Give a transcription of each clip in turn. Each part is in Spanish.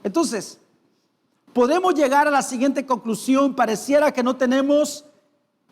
Entonces, podemos llegar a la siguiente conclusión. Pareciera que no tenemos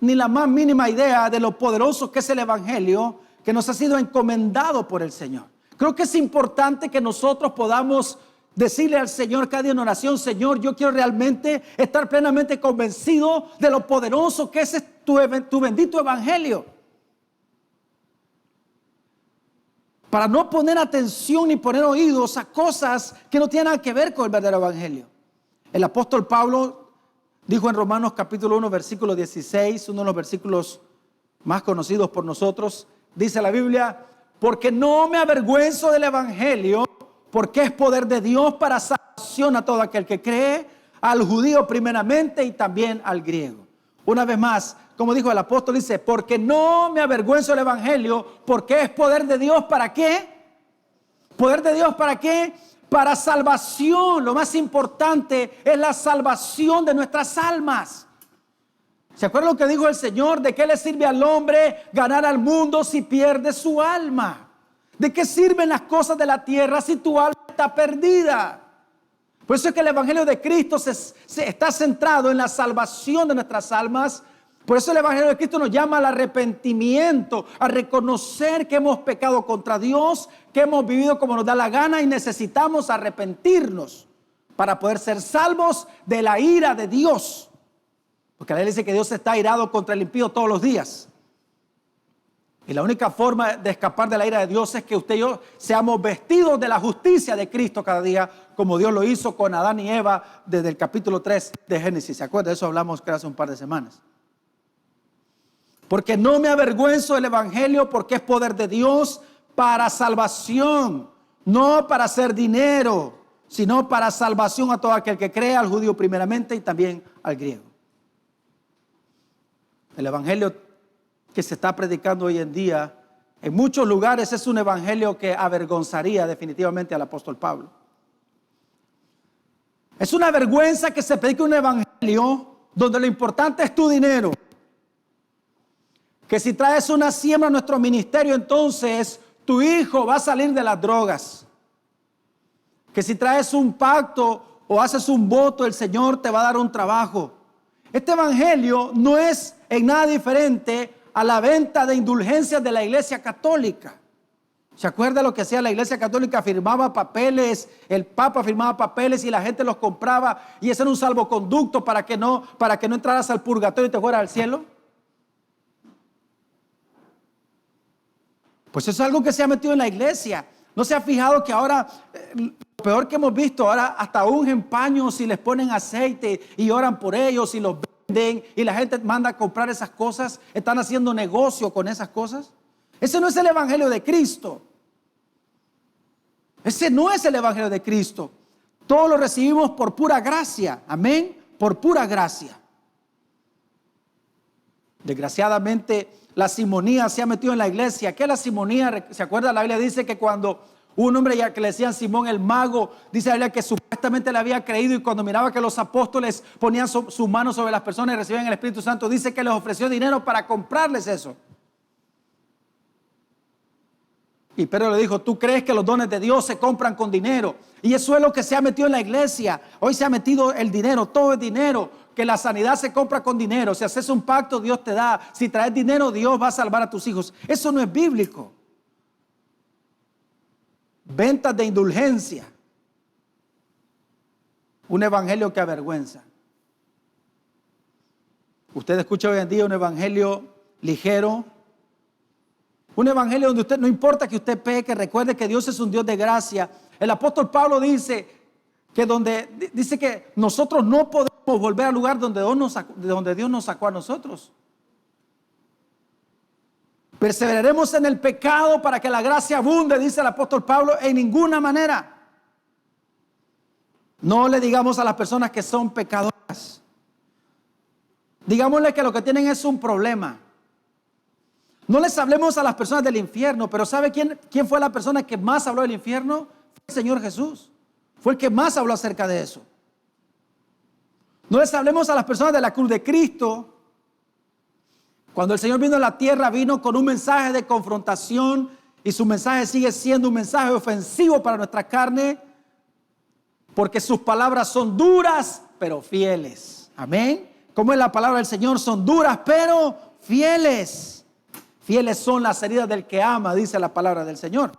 ni la más mínima idea de lo poderoso que es el Evangelio que nos ha sido encomendado por el Señor. Creo que es importante que nosotros podamos decirle al Señor cada día en oración: Señor, yo quiero realmente estar plenamente convencido de lo poderoso que es tu bendito Evangelio, para no poner atención ni poner oídos a cosas que no tienen nada que ver con el verdadero Evangelio. El apóstol Pablo dijo en Romanos capítulo 1 versículo 16, uno de los versículos más conocidos por nosotros, dice la Biblia: porque no me avergüenzo del Evangelio, porque es poder de Dios para salvación a todo aquel que cree, al judío primeramente y también al griego. Una vez más, como dijo el apóstol, dice: porque no me avergüenzo del Evangelio, porque es poder de Dios. ¿Para qué? ¿Poder de Dios para qué? Para salvación. Lo más importante es la salvación de nuestras almas. ¿Se acuerdan lo que dijo el Señor? ¿De qué le sirve al hombre ganar al mundo si pierde su alma? ¿De qué sirven las cosas de la tierra si tu alma está perdida? Por eso es que el Evangelio de Cristo se está centrado en la salvación de nuestras almas. Por eso el Evangelio de Cristo nos llama al arrepentimiento, a reconocer que hemos pecado contra Dios, que hemos vivido como nos da la gana y necesitamos arrepentirnos para poder ser salvos de la ira de Dios. Porque la Biblia dice que Dios está airado contra el impío todos los días. Y la única forma de escapar de la ira de Dios es que usted y yo seamos vestidos de la justicia de Cristo cada día, como Dios lo hizo con Adán y Eva desde el capítulo 3 de Génesis. ¿Se acuerda? De eso hablamos hace un par de semanas. Porque no me avergüenzo del Evangelio, porque es poder de Dios para salvación, no para hacer dinero, sino para salvación a todo aquel que cree, al judío primeramente y también al griego. El Evangelio que se está predicando hoy en día, en muchos lugares es un evangelio que avergonzaría definitivamente al apóstol Pablo. Es una vergüenza que se predique un evangelio donde lo importante es tu dinero. Que si traes una siembra a nuestro ministerio, entonces tu hijo va a salir de las drogas. Que si traes un pacto o haces un voto, el Señor te va a dar un trabajo. Este evangelio no es en nada diferente a la venta de indulgencias de la Iglesia Católica. ¿Se acuerda lo que hacía la Iglesia Católica? Firmaba papeles, el Papa firmaba papeles y la gente los compraba, y ese era un salvoconducto para que no entraras al purgatorio y te fueras al cielo. Pues eso es algo que se ha metido en la iglesia. ¿No se ha fijado que ahora, lo peor que hemos visto, ahora hasta ungen paños y les ponen aceite y oran por ellos y los venden y la gente manda a comprar esas cosas? Están haciendo negocio con esas cosas. Ese no es el evangelio de Cristo. Ese no es el evangelio de Cristo. Todo lo recibimos por pura gracia. Amén. Por pura gracia. Desgraciadamente, la simonía se ha metido en la iglesia. ¿Qué es la simonía? ¿Se acuerda? La Biblia dice que cuando un hombre ya que le decían Simón el mago, dice la Biblia que supuestamente le había creído, y cuando miraba que los apóstoles ponían sus manos sobre las personas y recibían el Espíritu Santo, dice que les ofreció dinero para comprarles eso. Y Pedro le dijo: ¿tú crees que los dones de Dios se compran con dinero? Y eso es lo que se ha metido en la iglesia. Hoy se ha metido el dinero, todo es dinero. Que la sanidad se compra con dinero. Si haces un pacto, Dios te da. Si traes dinero, Dios va a salvar a tus hijos. Eso no es bíblico. Ventas de indulgencia. Un evangelio que avergüenza. Usted escucha hoy en día un evangelio ligero. Un evangelio donde usted, no importa que usted peque, recuerde que Dios es un Dios de gracia. El apóstol Pablo dice que nosotros no podemos volver al lugar donde Dios nos sacó a nosotros. Perseveraremos en el pecado para que la gracia abunde, dice el apóstol Pablo, en ninguna manera. No le digamos a las personas que son pecadoras. Digámosle que lo que tienen es un problema. No les hablemos a las personas del infierno, pero ¿sabe quién fue la persona que más habló del infierno? Fue el Señor Jesús. Fue el que más habló acerca de eso. No les hablemos a las personas de la cruz de Cristo. Cuando el Señor vino a la tierra, vino con un mensaje de confrontación, y su mensaje sigue siendo un mensaje ofensivo para nuestra carne, porque sus palabras son duras, pero fieles. Amén. ¿Cómo es la palabra del Señor? Son duras, pero fieles. Fieles son las heridas del que ama, dice la palabra del Señor.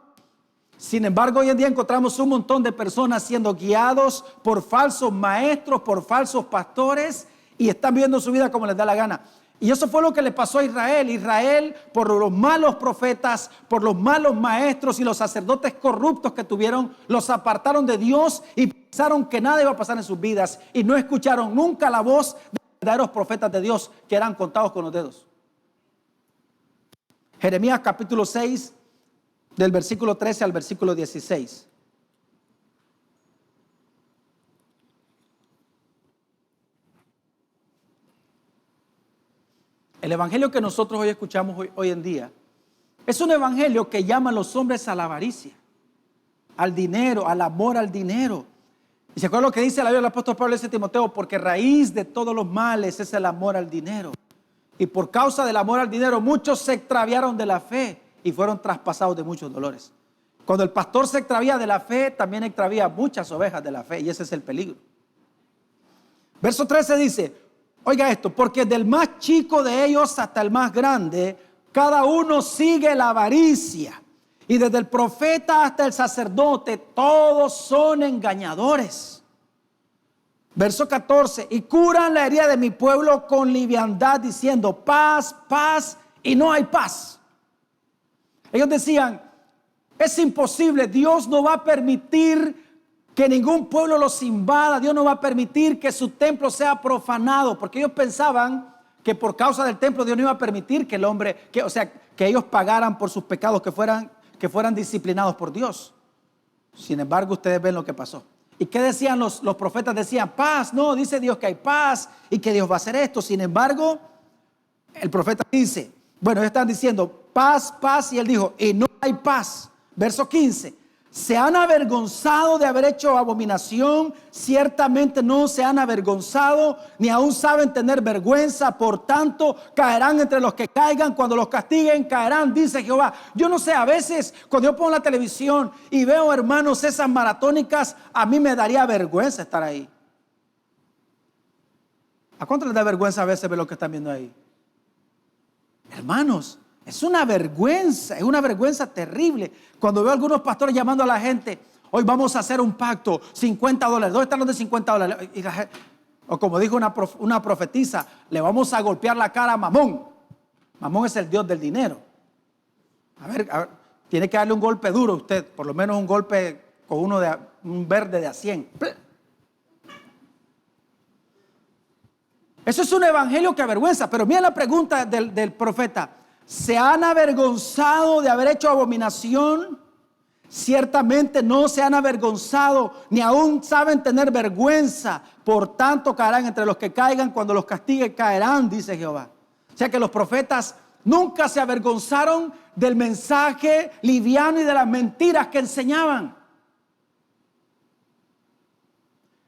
Sin embargo, hoy en día encontramos un montón de personas siendo guiados por falsos maestros, por falsos pastores, y están viviendo su vida como les da la gana. Y eso fue lo que le pasó a Israel. Israel, por los malos profetas, por los malos maestros y los sacerdotes corruptos que tuvieron, los apartaron de Dios y pensaron que nada iba a pasar en sus vidas. Y no escucharon nunca la voz de los verdaderos profetas de Dios, que eran contados con los dedos. Jeremías capítulo 6, del versículo 13 al versículo 16. El evangelio que nosotros hoy escuchamos hoy en día es un evangelio que llama a los hombres a la avaricia, al dinero, al amor al dinero. Y se acuerda lo que dice la Biblia del apóstol Pablo a Timoteo: porque raíz de todos los males es el amor al dinero. Y por causa del amor al dinero muchos se extraviaron de la fe y fueron traspasados de muchos dolores. Cuando el pastor se extravía de la fe, también extravía muchas ovejas de la fe, y ese es el peligro. Verso 13 dice, oiga esto: porque del más chico de ellos hasta el más grande, cada uno sigue la avaricia. Y desde el profeta hasta el sacerdote, todos son engañadores. Verso 14, y curan la herida de mi pueblo con liviandad, diciendo paz, paz, y no hay paz. Ellos decían, es imposible, Dios no va a permitir que ningún pueblo los invada, Dios no va a permitir que su templo sea profanado, porque ellos pensaban que por causa del templo Dios no iba a permitir que el hombre, que ellos pagaran por sus pecados, que fueran disciplinados por Dios. Sin embargo, ustedes ven lo que pasó. ¿Y qué decían los profetas? Decían paz. No, dice Dios que hay paz y que Dios va a hacer esto. Sin embargo, el profeta dice, bueno, ellos están diciendo paz, paz, y él dijo, y no hay paz. Verso 15, se han avergonzado de haber hecho abominación, ciertamente no se han avergonzado, ni aún saben tener vergüenza, por tanto caerán entre los que caigan, cuando los castiguen caerán, dice Jehová. Yo no sé, a veces cuando yo pongo la televisión y veo, hermanos, esas maratónicas, a mí me daría vergüenza estar ahí. ¿A cuánto les da vergüenza a veces ver lo que están viendo ahí? Hermanos, es una vergüenza terrible. Cuando veo a algunos pastores llamando a la gente, hoy vamos a hacer un pacto, $50. ¿Dónde están los de $50? O como dijo una profetisa, le vamos a golpear la cara a Mamón. Mamón es el dios del dinero. A ver, tiene que darle un golpe duro a usted, por lo menos un golpe con un verde de a 100. Eso es un evangelio que avergüenza. Pero mira la pregunta del profeta. ¿Se han avergonzado de haber hecho abominación? Ciertamente no se han avergonzado, ni aún saben tener vergüenza. Por tanto caerán entre los que caigan, cuando los castigue caerán, dice Jehová. O sea que los profetas nunca se avergonzaron del mensaje liviano y de las mentiras que enseñaban.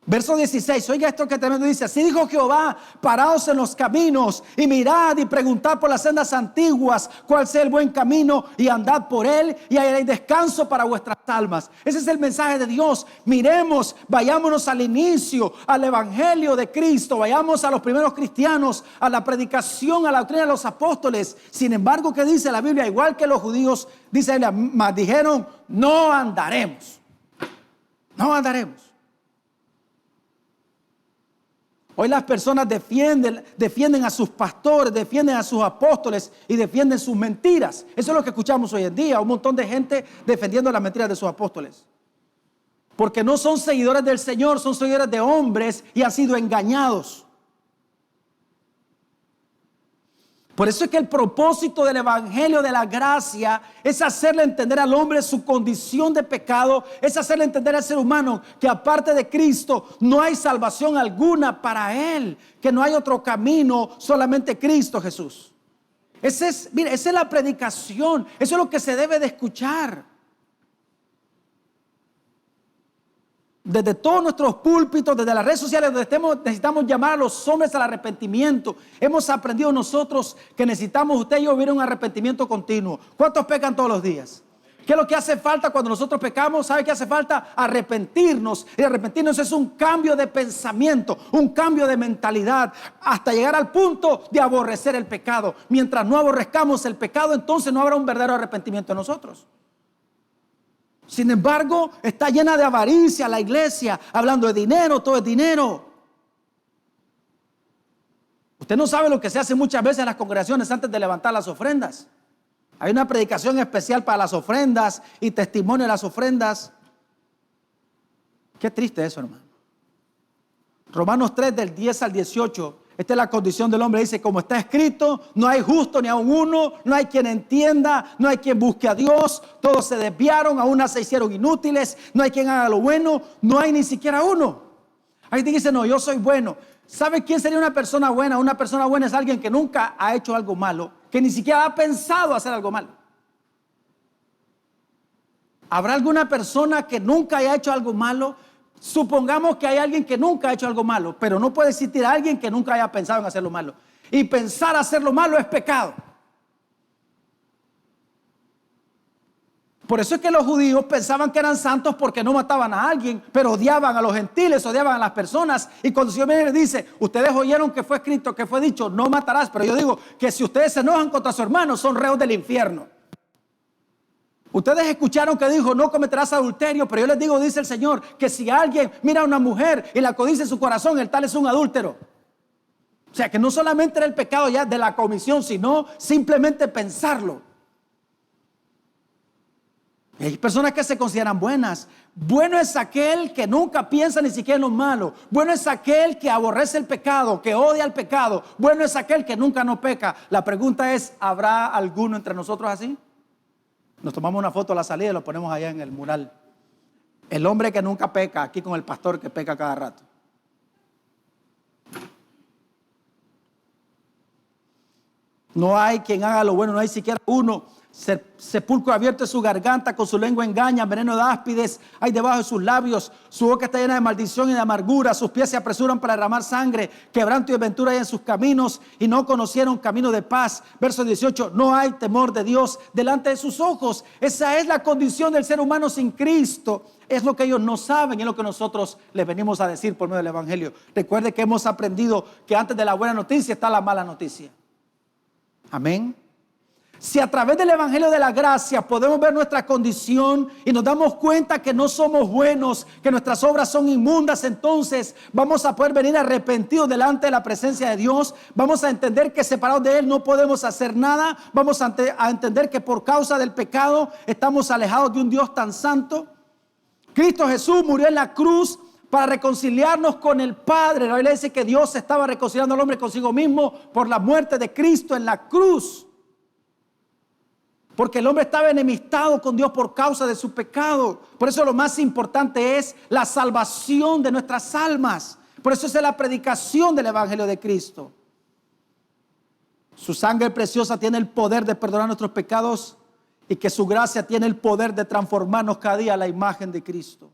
Verso 16, oiga esto que tremendo dice: así dijo Jehová, paraos en los caminos y mirad y preguntad por las sendas antiguas cuál sea el buen camino, y andad por él y hallaréis descanso para vuestras almas. Ese es el mensaje de Dios. Miremos, vayámonos al inicio, al evangelio de Cristo, vayamos a los primeros cristianos, a la predicación, a la doctrina de los apóstoles. Sin embargo, ¿qué dice la Biblia? Igual que los judíos, dice la Biblia, mas dijeron, no andaremos. No andaremos. Hoy las personas defienden a sus pastores, defienden a sus apóstoles y defienden sus mentiras. Eso es lo que escuchamos hoy en día, un montón de gente defendiendo las mentiras de sus apóstoles. Porque no son seguidores del Señor, son seguidores de hombres y han sido engañados. Por eso es que el propósito del evangelio de la gracia es hacerle entender al hombre su condición de pecado, es hacerle entender al ser humano que aparte de Cristo no hay salvación alguna para él, que no hay otro camino, solamente Cristo Jesús. Esa es la predicación, eso es lo que se debe de escuchar. Desde todos nuestros púlpitos, desde las redes sociales donde estemos, necesitamos llamar a los hombres al arrepentimiento. Hemos aprendido nosotros que necesitamos, usted y yo, vivir un arrepentimiento continuo. ¿Cuántos pecan todos los días? ¿Qué es lo que hace falta cuando nosotros pecamos? ¿Sabe qué hace falta? Arrepentirnos. Y arrepentirnos es un cambio de pensamiento, un cambio de mentalidad, hasta llegar al punto de aborrecer el pecado. Mientras no aborrezcamos el pecado, entonces no habrá un verdadero arrepentimiento en nosotros. Sin embargo, está llena de avaricia la iglesia, hablando de dinero, todo es dinero. Usted no sabe lo que se hace muchas veces en las congregaciones antes de levantar las ofrendas. Hay una predicación especial para las ofrendas y testimonio de las ofrendas. Qué triste eso, hermano. Romanos 3 del 10 al 18. Esta es la condición del hombre. Dice, como está escrito, no hay justo ni aun uno, no hay quien entienda, no hay quien busque a Dios. Todos se desviaron, a una se hicieron inútiles, no hay quien haga lo bueno, no hay ni siquiera uno. Hay quien dice, no, yo soy bueno. ¿Sabe quién sería una persona buena? Una persona buena es alguien que nunca ha hecho algo malo, que ni siquiera ha pensado hacer algo malo. ¿Habrá alguna persona que nunca haya hecho algo malo? Supongamos que hay alguien que nunca ha hecho algo malo, pero no puede existir alguien que nunca haya pensado en hacer lo malo. Y pensar hacer lo malo es pecado. Por eso es que los judíos pensaban que eran santos porque no mataban a alguien, pero odiaban a los gentiles, odiaban a las personas. Y cuando el Señor viene y dice, ustedes oyeron que fue escrito, que fue dicho, no matarás. Pero yo digo que si ustedes se enojan contra su hermano, son reos del infierno. Ustedes escucharon que dijo, no cometerás adulterio, pero yo les digo, dice el Señor, que si alguien mira a una mujer y la codicia en su corazón, el tal es un adúltero. O sea, que no solamente era el pecado ya de la comisión, sino simplemente pensarlo. Y hay personas que se consideran buenas. Bueno es aquel que nunca piensa ni siquiera en lo malo. Bueno es aquel que aborrece el pecado, que odia el pecado. Bueno es aquel que nunca no peca. La pregunta es, ¿habrá alguno entre nosotros así? Nos tomamos una foto a la salida y lo ponemos allá en el mural. El hombre que nunca peca, aquí con el pastor que peca cada rato. No hay quien haga lo bueno, no hay siquiera uno. Sepulcro abierto en su garganta, con su lengua engaña, veneno de áspides hay debajo de sus labios. Su boca está llena de maldición y de amargura. Sus pies se apresuran para derramar sangre. Quebranto y aventura hay en sus caminos y no conocieron camino de paz. Verso 18, no hay temor de Dios delante de sus ojos. Esa es la condición del ser humano sin Cristo. Es lo que ellos no saben y es lo que nosotros les venimos a decir por medio del Evangelio. Recuerde que hemos aprendido que antes de la buena noticia está la mala noticia. Amén. Si a través del Evangelio de la gracia podemos ver nuestra condición y nos damos cuenta que no somos buenos, que nuestras obras son inmundas, entonces vamos a poder venir arrepentidos delante de la presencia de Dios. Vamos a entender que separados de Él no podemos hacer nada. Vamos a entender que por causa del pecado estamos alejados de un Dios tan santo. Cristo Jesús murió en la cruz para reconciliarnos con el Padre. La Biblia dice que Dios estaba reconciliando al hombre consigo mismo por la muerte de Cristo en la cruz. Porque el hombre estaba enemistado con Dios por causa de su pecado. Por eso lo más importante es la salvación de nuestras almas. Por eso es la predicación del Evangelio de Cristo. Su sangre preciosa tiene el poder de perdonar nuestros pecados y que su gracia tiene el poder de transformarnos cada día a la imagen de Cristo.